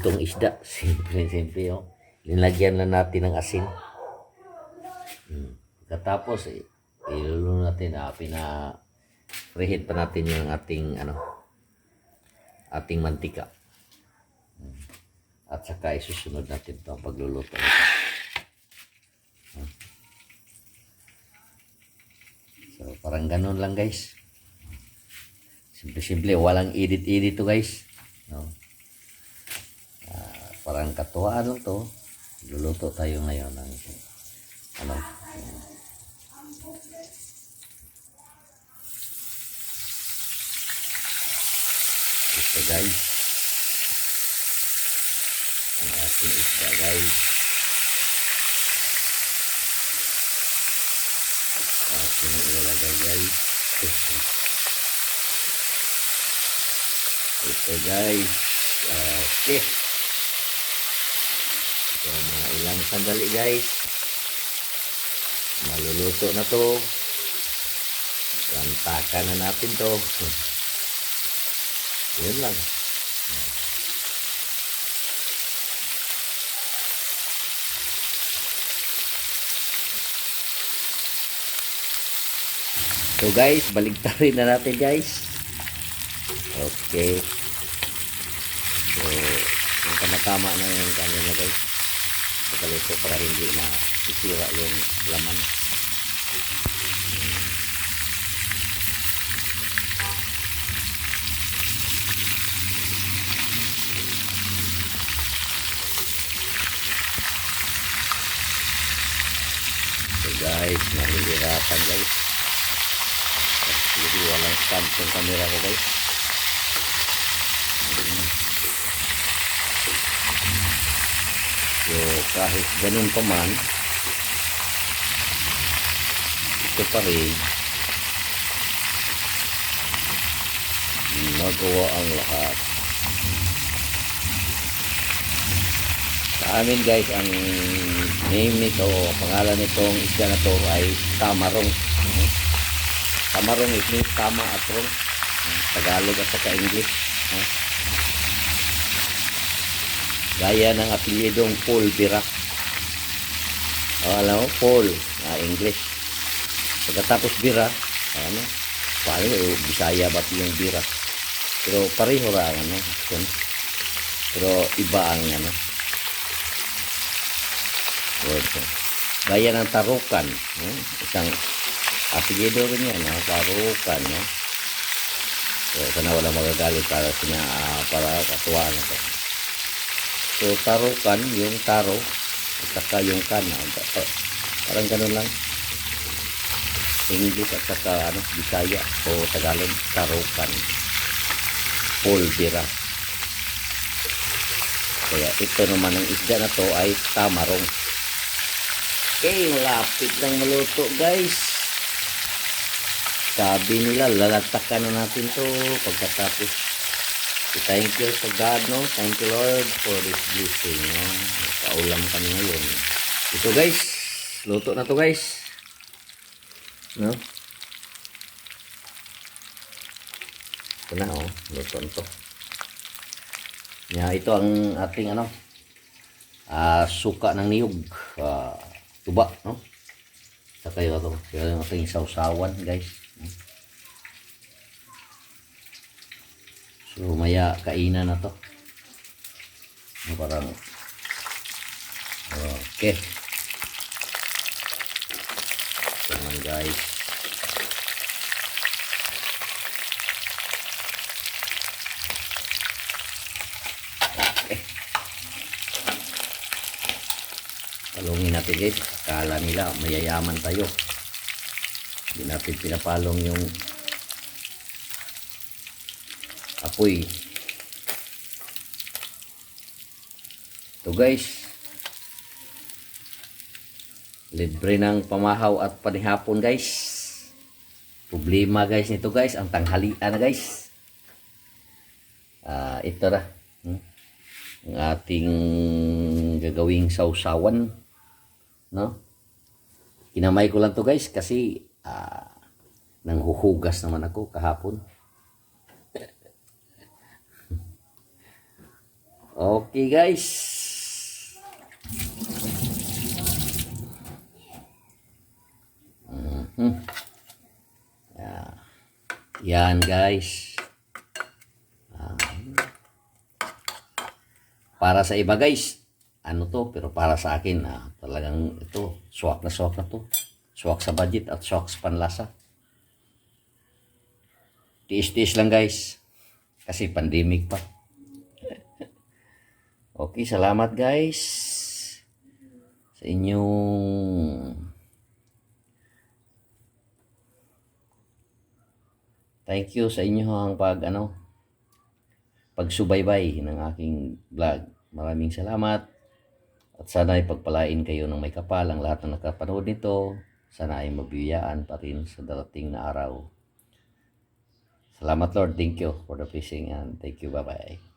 pritong isda. Simple, oh. Linagyan lang natin ng asin. Katapos, iluluto natin, preheat pa natin yung ating mantika. At saka isusunod natin ito ang pagluluto. So, parang ganun lang guys. Simple-simple, walang edit-edit to guys. No? Parang katuwaan lang to. Luluto tayo ngayon ng ito guys. Ang ating isda guys. Ating ilalagay guys. Ito guys. Okay. So, mga ilang sandali guys. Maluluto na to. Lantakan na natin to. Yun lang. So guys, baligtarin na natin guys. Okay. So, yung tama-tama na yung kanina guys. Pagkalito para hindi masisira yung laman. So guys, mahihirapan guys. Kasi walang stand yung camera ko guys. So kahit ganun pa man, ito pa rin magawa ang lahat. Sa amin guys, ang name nito, pangalan nitong isda na to ay tamarong. Tamarong, it means tama at rong. Tagalog at saka English. Gaya ng apelyidong Paul Bira. Alam mo, Paul, English. Pagkatapos Bira, paano Bisaya ba yung Bira? Pero pareho ra pero iba ang gaya ng tarukan, isang apelyido rin yan, tarukan, so sana wala magagalit para katuwaan ito. So tarukan, yung taro at saka yung kana, parang ganun lang. English at saka Bisaya o Tagalog, tarukan, pulbira. Kaya ito naman ang isda na to ay tamarong. Okay, lapit ng maluto guys. Sabi nila lalagtakan na natin to pagkatapos. Thank you sa God, no? Thank you Lord for this blessing, no? Kaulam kami ngayon. Ito guys, luto na to guys, no? Ito na, luto na to. Ito ang ating suka ng niyog, tuba, no? Saka yun ito, yung ating sausawan guys. So maya kainan na to. Parang okay. Naman guys. Okay. Palungin natin guys. Akala nila mayayaman tayo. Hindi natin pinapalong yung apoy. Ito guys, libre ng pamahaw at panihapon guys. Problema guys nito guys, ang tanghalian na guys. Ito na ang ating gagawing sausawan, no? Kinamay ko lang to guys kasi nanghuhugas naman ako kahapon. Okay guys. Yan guys. Para sa iba guys, ano to, pero para sa akin, talagang ito, swak na to. Swak sa budget at swak sa panlasa. Tiis-tiis lang guys, kasi pandemic pa. Okay, salamat guys sa inyong thank you sa inyong pagsubaybay ng aking vlog. Maraming salamat at sana ay pagpalain kayo ng may kapal ang lahat ng nakapanood nito. Sana ay mabiyayaan pa rin sa darating na araw. Salamat Lord, thank you for the blessing and thank you, bye-bye.